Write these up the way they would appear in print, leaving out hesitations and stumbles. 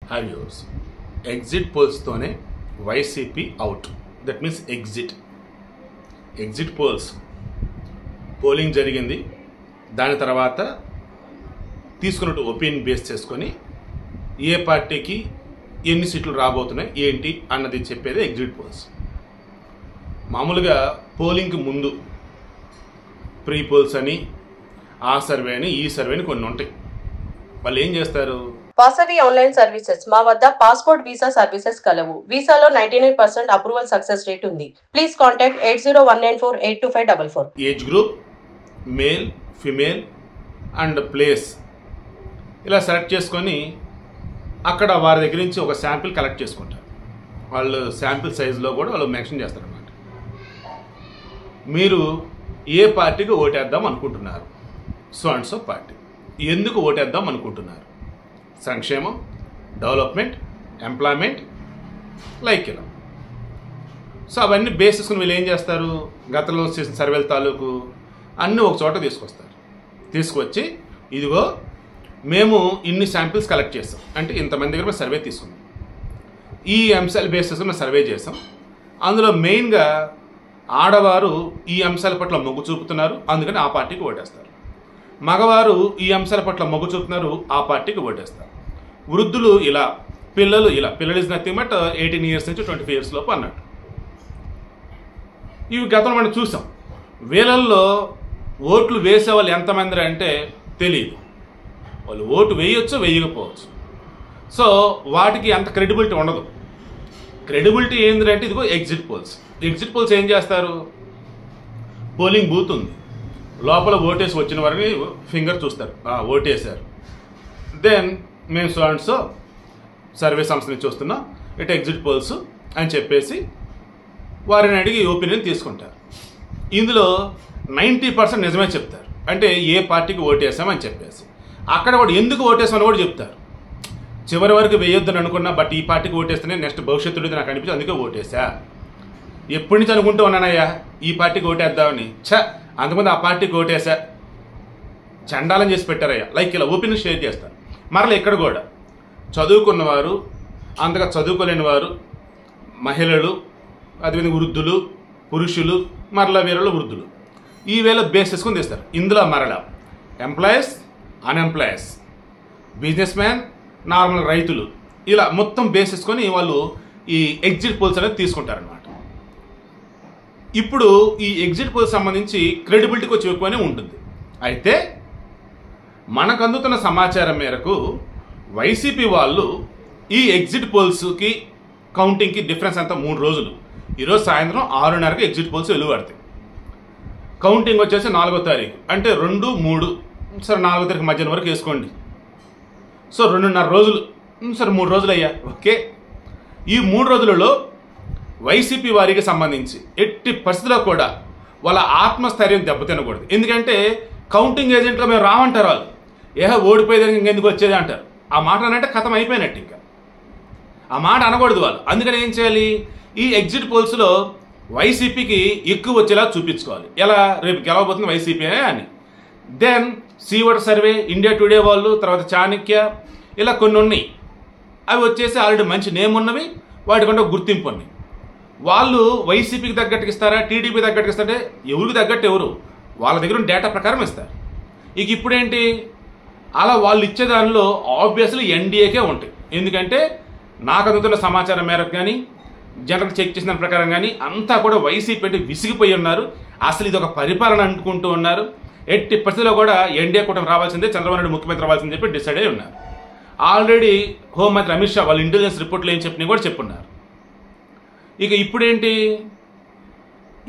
Hi viewers, exit పోల్స్తోనే YCP out. That means exit polls polling జరిగింది. దాని తర్వాత తీసుకున్నట్టు ఒపీనియన్ బేస్ చేసుకొని ఏ పార్టీకి ఎన్ని సీట్లు రాబోతున్నాయి ఏంటి అన్నది చెప్పేది ఎగ్జిట్ పోల్స్. మామూలుగా పోలింగ్కి ముందు ప్రీ పోల్స్ అని, ఆ సర్వే అని, ఈ సర్వే అని కొన్ని ఉంటాయి. వాళ్ళు ఏం చేస్తారు? Vasavi online services. మా వద్ద పాస్పోర్ట్ వీసా సర్వీసెస్ కలవు. వీసాలో 99% అప్రూవల్ సక్సెస్ రేట్ ఉంది. Please contact 8019482544. Age group, male, female and place ఇలా సెలెక్ట్ చేసుకొని అక్కడ వారి దగ్గర నుంచి ఒక శాంపిల్ కలెక్ట్ చేసుకుంటారు. వాళ్ళు శాంపిల్ సైజులో కూడా వాళ్ళు మెన్షన్ చేస్తారన్నమాట. మీరు ఏ పార్టీకి ఓటేద్దాం అనుకుంటున్నారు? So and so party. ఎందుకు ఓటేద్దాం అనుకుంటున్నారు? సంక్షేమం, డెవలప్మెంట్, ఎంప్లాయ్మెంట్, లైక్ ఇలా. సో అవన్నీ బేస్ చేసుకుని వీళ్ళు ఏం చేస్తారు? గతంలో చేసిన సర్వేల తాలూకు అన్నీ ఒక చోట తీసుకొస్తారు. తీసుకొచ్చి ఇదిగో మేము ఇన్ని శాంపిల్స్ కలెక్ట్ చేస్తాం, అంటే ఇంతమంది దగ్గర మేము సర్వే తీసుకున్నాం, ఈ అంశాల బేస్ చేసుకుని మేము సర్వే చేసాం. అందులో మెయిన్గా ఆడవారు ఈ అంశాల పట్ల మొగ్గు చూపుతున్నారు, అందుకని ఆ పార్టీకి ఓటేస్తారు. మగవారు ఈ అంశాల పట్ల మొగ్గు చూపుతున్నారు, ఆ పార్టీకి ఓటేస్తారు. వృద్ధులు ఇలా, పిల్లలు ఇలా. పిల్లలు ఇస్ నథింగ్ బట్ 18 years నుంచి 25 years లోపు అన్నట్టు. ఇవి గతంలో మనం చూసాం. వీళ్ళల్లో ఓట్లు వేసే వాళ్ళు ఎంతమంది అంటే తెలియదు. వాళ్ళు ఓటు వేయొచ్చు, వేయకపోవచ్చు. సో వాటికి అంత క్రెడిబిలిటీ ఉండదు. క్రెడిబిలిటీ ఏంటంటే ఇదిగో ఎగ్జిట్ పోల్స్. ఎగ్జిట్ పోల్స్ ఏం చేస్తారు? పోలింగ్ బూత్ ఉంది, లోపల ఓటేసి వచ్చిన వారిని ఫింగర్ చూస్తారు, ఓటేశారు. దెన్ మేము సో అండ్ సో సర్వే సంస్థ నుంచి వస్తున్నాం, ఇటు ఎగ్జిట్ పోల్స్ అని చెప్పేసి వారిని అడిగి ఒపీనియన్ తీసుకుంటారు. ఇందులో 90% నిజమే చెప్తారు, అంటే ఏ పార్టీకి ఓటేసామని చెప్పేసి. అక్కడ కూడా ఎందుకు ఓటేసామని కూడా చెప్తారు. చివరి వరకు వేయొద్దని అనుకున్నా, బట్ ఈ పార్టీకి ఓటేస్తేనే నెక్స్ట్ భవిష్యత్తులో నాకు అనిపించి అందుకే ఓటేసా. ఎప్పటి నుంచి అనుకుంటూ ఉన్నానయ్యా ఈ పార్టీకి ఓటేద్దామని, అంతకుముందు ఆ పార్టీకి ఓటేసా, చండాలం చేసి పెట్టారయ్యా, లైక్ ఇలా ఒపీనియన్ షేర్ చేస్తారు. మరలా ఇక్కడ కూడా చదువుకున్నవారు, అంతగా చదువుకోలేని వారు, మహిళలు, అదేవిధంగా వృద్ధులు, పురుషులు, మరలా వీరలు, వృద్ధులు, ఈ వేళ బేస్ చేసుకుని తీస్తారు. ఇందులో మరలా employees, unemployees, business man, normal రైతులు, ఇలా మొత్తం బేస్ చేసుకొని వాళ్ళు ఈ ఎగ్జిట్ పోల్స్ అనేది తీసుకుంటారనమాట. ఇప్పుడు ఈ ఎగ్జిట్ పోల్స్ సంబంధించి క్రెడిబిలిటీ కొంచెం ఎక్కువనే ఉంటుంది. అయితే మనకు అందుతున్న సమాచారం మేరకు వైసీపీ వాళ్ళు ఈ ఎగ్జిట్ పోల్స్కి కౌంటింగ్కి డిఫరెన్స్ అంతా 3 రోజులు. ఈరోజు సాయంత్రం 6:30కి ఎగ్జిట్ పోల్స్ వెలువడతాయి. కౌంటింగ్ వచ్చేసి 4వ తారీఖు, అంటే 2, 3, సరే 4వ తారీఖు మధ్యాహ్నం వరకు వేసుకోండి. సో 2.5 రోజులు, సరే 3 రోజులు అయ్యా, ఓకే. ఈ 3 రోజులలో వైసీపీ వారికి సంబంధించి ఎట్టి పరిస్థితుల్లో కూడా వాళ్ళ ఆత్మస్థైర్యం దెబ్బతినకూడదు. ఎందుకంటే కౌంటింగ్ ఏజెంట్గా మేము రామంటారు వాళ్ళు. ఓడిపోయేదానికి ఇంకెందుకు వచ్చేది అంటారు. ఆ మాట అంటే కథం అయిపోయినట్టు. ఇంకా ఆ మాట అనకూడదు వాళ్ళు. అందుకని ఏం చేయాలి? ఈ ఎగ్జిట్ పోల్స్లో వైసీపీకి ఎక్కువ వచ్చేలా చూపించుకోవాలి. ఎలా? రేపు గెలవబోతుంది వైసీపీ అని. దెన్ సీవర్ సర్వే, ఇండియా టుడే వాళ్ళు, తర్వాత చాణక్య, ఇలా కొన్ని ఉన్నాయి. అవి వచ్చేసి ఆల్రెడీ మంచి నేమ్ ఉన్నవి, వాటికంటే గుర్తింపు ఉన్నాయి. వాళ్ళు వైసీపీకి తగ్గట్టుకు ఇస్తారా, టీడీపీ తగ్గట్టుకు ఇస్తారంటే ఎవరికి తగ్గట్టు ఎవరు వాళ్ళ దగ్గర ఉన్న డేటా ప్రకారం ఇస్తారు. ఇక ఇప్పుడేంటి, అలా వాళ్ళు ఇచ్చే దానిలో ఆబ్వియస్లీ ఎన్డీఏకే ఉంటాయి. ఎందుకంటే నాకు అందుతున్న సమాచారం మేరకు కానీ, జనరల్ చెక్ చేసిన ప్రకారం కానీ అంతా కూడా వైసీపీ అంటే విసిగిపోయి ఉన్నారు. అసలు ఇది ఒక పరిపాలన అనుకుంటూ ఉన్నారు. ఎట్టి పరిస్థితిలో కూడా ఎన్డీఏ కూటమి రావాల్సిందే, చంద్రబాబు నాయుడు ముఖ్యమంత్రి రావాల్సిందని చెప్పి డిసైడ్ అయి ఉన్నారు. ఆల్రెడీ హోంమంత్రి అమిత్ షా వాళ్ళ ఇంటెలిజెన్స్ రిపోర్ట్లు ఏం చెప్పినా కూడా చెప్పున్నారు. ఇక ఇప్పుడేంటి,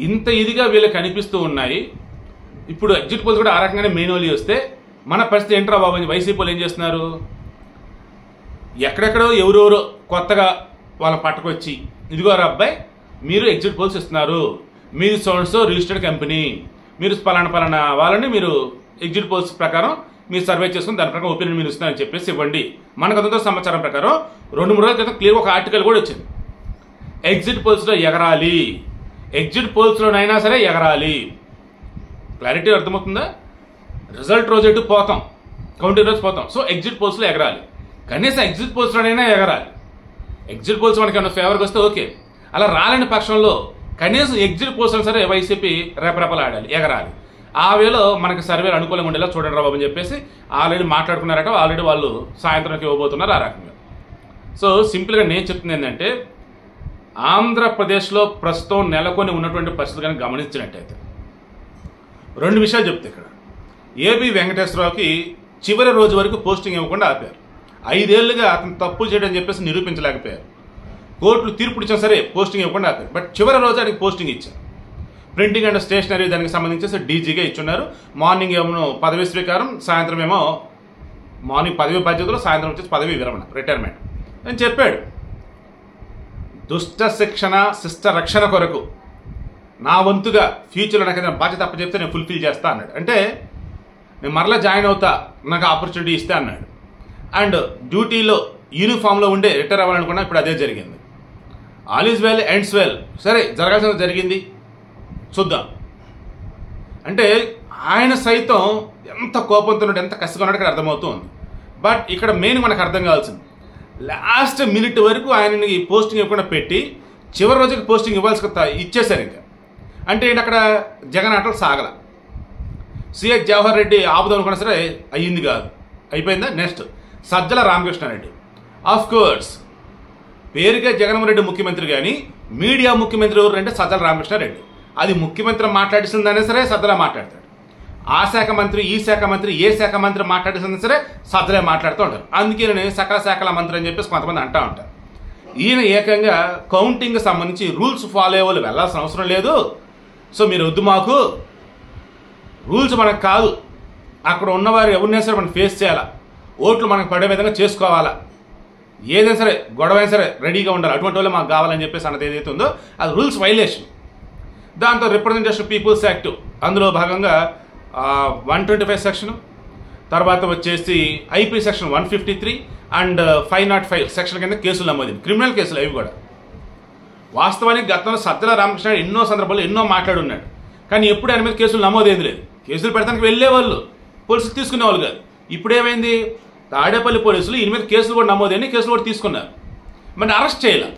ఇంత ఇదిగా వీళ్ళకి కనిపిస్తూ ఉన్నాయి. ఇప్పుడు ఎగ్జిట్ పోల్స్ కూడా ఆ రకంగానే మెయిన్ వస్తే మన పరిస్థితి ఏంట్రా బాబు అని వైసీపీ వాళ్ళు ఏం చేస్తున్నారు? ఎక్కడెక్కడో ఎవరెవరో కొత్తగా వాళ్ళని పట్టుకొచ్చి, ఇదిగో అబ్బాయి మీరు ఎగ్జిట్ పోల్స్ ఇస్తున్నారు, మీరు సో రిజిస్టర్డ్ కంపెనీ, మీరు పలానా వాళ్ళని మీరు ఎగ్జిట్ పోల్స్ ప్రకారం మీరు సర్వే చేసుకుని దాని ప్రకారం ఒపీనియన్ మీరు ఇస్తున్నారని చెప్పేసి ఇవ్వండి. మనకు అందుతున్న సమాచారం ప్రకారం 2-3 రోజుల క్రితం క్లియర్ ఒక ఆర్టికల్ కూడా వచ్చింది. ఎగ్జిట్ పోల్స్లో ఎగరాలి, ఎగ్జిట్ పోల్స్లోనైనా సరే ఎగరాలి. క్లారిటీ అర్థమవుతుందా? రిజల్ట్ రోజు ఎటు పోతాం, కౌంటింగ్ రోజు పోతాం. సో ఎగ్జిట్ పోల్స్లో ఎగరాలి. కనీసం ఎగ్జిట్ పోల్స్లోనైనా ఎగరాలి. ఎగ్జిట్ పోల్స్ మనకి ఏమైనా ఫేవర్కి వస్తే ఓకే, అలా రాలేని పక్షంలో కనీసం ఎగ్జిట్ పోల్స్ సరే వైసీపీ రెపరెపలాడాలి, ఎగరాలి. ఆ వేలో మనకి సర్వేలు అనుకూలంగా ఉండేలా చూడండి బాబు అని చెప్పేసి ఆల్రెడీ మాట్లాడుకున్నారట. ఆల్రెడీ వాళ్ళు సాయంత్రంకి ఇవ్వబోతున్నారు ఆ రకంగా. సో సింపుల్గా నేను చెప్తుంది ఏంటంటే, ఆంధ్రప్రదేశ్లో ప్రస్తుతం నెలకొని ఉన్నటువంటి పరిస్థితులు కానీ గమనించినట్టయితే 2 విషయాలు చెప్తే, ఇక్కడ ఏబి వెంకటేశ్వరరావుకి చివరి రోజు వరకు పోస్టింగ్ ఇవ్వకుండా ఆపారు. 5 ఏళ్లుగా అతను తప్పు చేయడం చెప్పేసి నిరూపించలేకపోయారు. కోర్టులు తీర్పు ఇచ్చినా సరే పోస్టింగ్ ఇవ్వకుండా ఆపారు. బట్ చివరి రోజు ఆయనకి పోస్టింగ్ ఇచ్చారు. ప్రింటింగ్ అండ్ స్టేషనరీ దానికి సంబంధించి డీజీగా ఇచ్చున్నారు. మార్నింగ్ ఏమో పదవి స్వీకారం, సాయంత్రం ఏమో మార్నింగ్ పదవి బాధ్యతలు, సాయంత్రం వచ్చేసి పదవి విరమణ, రిటైర్మెంట్ అని చెప్పాడు. దుష్ట శిక్షణ శిష్ట రక్షణ కొరకు నా వంతుగా ఫ్యూచర్లో నాకు ఏదైనా బాధ్యత అప్పచెప్తే నేను ఫుల్ఫిల్ చేస్తా అన్నాడు. అంటే నేను మరలా జాయిన్ అవుతా, నాకు ఆపర్చునిటీ ఇస్తే అన్నాడు. అండ్ డ్యూటీలో యూనిఫామ్లో ఉండే రిటైర్ అవ్వాలనుకున్నా, ఇప్పుడు అదే జరిగింది. All is well ends well, సరే జరగాల్సింది జరిగింది, చూద్దాం. అంటే ఆయన సైతం ఎంత కోపంతో ఉన్నాడు, ఎంత కసిగా ఉన్నాడు ఇక్కడ అర్థమవుతుంది. బట్ ఇక్కడ మెయిన్ మనకు అర్థం కావాల్సింది, లాస్ట్ మినిట్ వరకు ఆయనని పోస్టింగ్ ఇవ్వకుండా పెట్టి చివరి రోజుకి పోస్టింగ్ ఇచ్చేశారు. ఇంకా అంటే ఏంటి, అక్కడ జగన్ ఆటలు సాగల. సిహెచ్ జవహర్ రెడ్డి ఆపుదాం అనుకున్నా సరే అయ్యింది కాదు, అయిపోయిందా. Next Sajjala Ramakrishna Reddy. Of course పేరుగా జగన్మోహన్ రెడ్డి ముఖ్యమంత్రి, కానీ మీడియా ముఖ్యమంత్రి ఎవరు అంటే సజ్జల రామకృష్ణారెడ్డి. అది ముఖ్యమంత్రి మాట్లాడిస్తుందనే సరే సజ్జల మాట్లాడతాడు. ఆ శాఖ మంత్రి, ఈ శాఖ మంత్రి, ఏ శాఖ మంత్రి మాట్లాడిస్తుందని సరే సజ్జలే మాట్లాడుతూ ఉంటారు. అందుకే నేను సకల శాఖల మంత్రి అని చెప్పేసి కొంతమంది అంటూ ఉంటారు. ఈయన ఏకంగా కౌంటింగ్ సంబంధించి రూల్స్ ఫాలో అయ్యే వాళ్ళు వెళ్ళాల్సిన అవసరం లేదు, సో మీరు వద్దు, మాకు రూల్స్ మనకు కాదు, అక్కడ ఉన్నవారు ఎవరినైనా సరే మనం ఫేస్ చేయాలా, ఓట్లు మనకు పడే విధంగా చేసుకోవాలా, ఏదైనా సరే గొడవ అయినా సరే రెడీగా ఉండాలి, అటువంటి వాళ్ళు మాకు కావాలని చెప్పేసి అన్నది ఏదైతే ఉందో అది రూల్స్ వైలేషన్. దాంతో రిప్రజెంటేషన్ పీపుల్స్ యాక్ట్ అందులో భాగంగా 125 సెక్షన్, తర్వాత వచ్చేసి ఐపీ సెక్షన్ 153 అండ్ 505 సెక్షన్ కింద కేసులు నమోదైంది, క్రిమినల్ కేసులు అవి కూడా. వాస్తవానికి గతంలో సజ్జల రామకృష్ణ ఎన్నో సందర్భాల్లో ఎన్నో మాట్లాడున్నాడు, కానీ ఎప్పుడు ఆయన మీద కేసులు నమోదైంది లేదు. కేసులు పెడతానికి వెళ్ళేవాళ్ళు, పోలీసులు తీసుకునేవాళ్ళు కాదు. ఇప్పుడు ఏమైంది, తాడేపల్లి పోలీసులు ఈయన మీద కేసులు కూడా నమోదైంది, కేసులు కూడా తీసుకున్నారు, మరి అరెస్ట్ చేయాలి.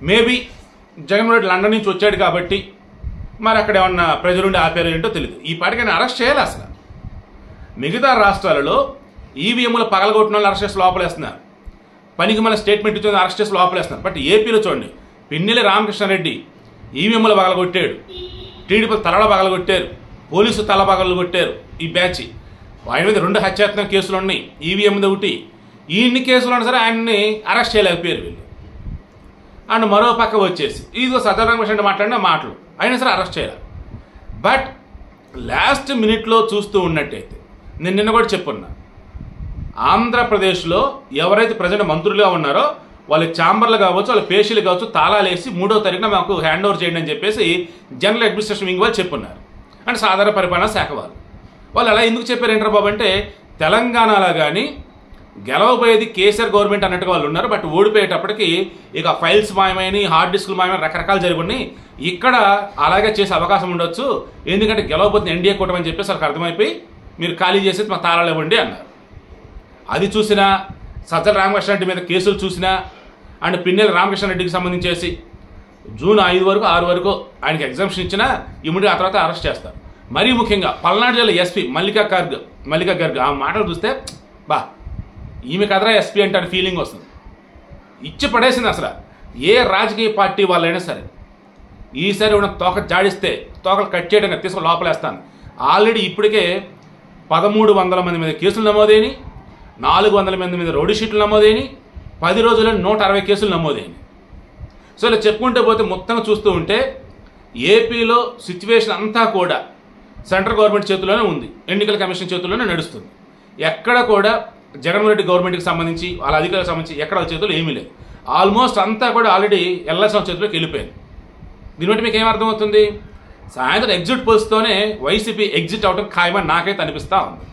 మేబీ జగన్మోహన్ రెడ్డి లండన్ నుంచి వచ్చాడు కాబట్టి మరి అక్కడ ఏమన్నా ప్రజలుండి ఆపారు ఏంటో తెలియదు. ఈ పాటికైనా అరెస్ట్ చేయాలి. అసలు మిగతా రాష్ట్రాలలో ఈవీఎంలు పగలగొట్టిన వాళ్ళు అరెస్ట్ చేసి లోపలేస్తున్నారు, పనికి మన స్టేట్మెంట్ ఇచ్చి అరెస్ట్ చేసి లోపలేస్తున్నారు. బట్ ఏపీలో చూడండి, పిన్నెల్లి రామకృష్ణారెడ్డి ఈవీఎంలు పగలగొట్టాడు, టీడీపీ తలల పగలగొట్టారు, పోలీసు తల పగలగొట్టారు. ఈ బ్యాచ్ ఆయన మీద 2 హత్యాత్మక కేసులు ఉన్నాయి, ఈవీఎం ఒకటి. ఇన్ని కేసులు ఉన్నా సరే ఆయన్ని అరెస్ట్ చేయలేకపోయారు వీళ్ళు. అండ్ మరో పక్క వచ్చేసి ఇదిగో సజ్జల రామకృష్ణ మాట్లాడిన మాటలు అయినా సరే అరెస్ట్ చేయాలి. బట్ లాస్ట్ మినిట్లో చూస్తూ ఉన్నట్టయితే నేను నిన్న కూడా చెప్పున్నా, ఆంధ్రప్రదేశ్లో ఎవరైతే ప్రజెంట్ మంత్రులుగా ఉన్నారో వాళ్ళ ఛాంబర్లు కావచ్చు, వాళ్ళ పేషీలు కావచ్చు, తాళాలు వేసి 3వ తారీఖున మాకు హ్యాండ్ ఓవర్ చేయండి అని చెప్పేసి జనరల్ అడ్మినిస్ట్రేషన్ వింగ్ వాళ్ళు చెప్పున్నారు. అంటే సాధారణ పరిపాలనా శాఖ వాళ్ళు అలా ఎందుకు చెప్పారు ఏంటారు బాబు అంటే, తెలంగాణలో కానీ గెలవబోయేది కేసీఆర్ గవర్నమెంట్ అన్నట్టుగా వాళ్ళు ఉన్నారు. బట్ ఓడిపోయేటప్పటికి ఇక ఫైల్స్ మాయమైనవి, హార్డ్ డిస్కులు మాయమైన రకరకాలు జరుగున్నాయి. ఇక్కడ అలాగే చేసే అవకాశం ఉండొచ్చు, ఎందుకంటే గెలవబోతుంది ఎన్డీఏ కూటమి అని చెప్పేసి వాళ్ళకి అర్థమైపోయి మీరు ఖాళీ చేసేది మా తాళాలు ఇవ్వండి అన్నారు. అది చూసినా, సజ్జల రామకృష్ణారెడ్డి మీద కేసులు చూసినా, అండ్ పిన్నెల్లి రామకృష్ణారెడ్డికి సంబంధించేసి జూన్ 5 వరకు 6 వరకు ఆయనకి ఎగ్జామ్షన్ ఇచ్చినా ఇమ్మీడియట్ ఆ తర్వాత అరెస్ట్ చేస్తారు. మరీ ముఖ్యంగా పల్నాడు జిల్లా ఎస్పీ మల్లికా గర్గ్ ఆ మాటలు చూస్తే బా ఈమె కదరా ఎస్పీ అంటే ఫీలింగ్ వస్తుంది. ఇచ్చి పడేసింది. అసలు ఏ రాజకీయ పార్టీ వాళ్ళైనా సరే ఈసారి ఉన్న తోక జాడిస్తే తోకలు కట్ చేయడం తీసుకుని లోపలేస్తాను. ఆల్రెడీ ఇప్పటికే 1300 మంది మీద కేసులు నమోదైనవి, 400 మంది మీద రౌడీ షీట్లు నమోదైనవి, 10 రోజుల్లో 160 కేసులు నమోదైనవి. సో ఇలా చెప్పుకుంటూ పోతే మొత్తంగా చూస్తూ ఉంటే ఏపీలో సిచ్యువేషన్ అంతా కూడా సెంట్రల్ గవర్నమెంట్ చేతుల్లోనే ఉంది, ఎన్నికల కమిషన్ చేతుల్లోనే నడుస్తుంది. ఎక్కడ కూడా జగన్మోహన్ రెడ్డి గవర్నమెంట్కి సంబంధించి వాళ్ళ అధికారులకు సంబంధించి ఎక్కడ చేతులు ఏమీ లేదు. ఆల్మోస్ట్ అంతా కూడా ఆల్రెడీ ఎల్ఎస్ఎం చేతుల్లోకి వెళ్ళిపోయింది. దీని బట్టి మీకు ఏమర్థమవుతుంది, సాయంత్రం ఎగ్జిట్ పోల్స్తోనే వైసీపీ ఎగ్జిట్ అవడం ఖాయమని నాకైతే అనిపిస్తూ ఉంది.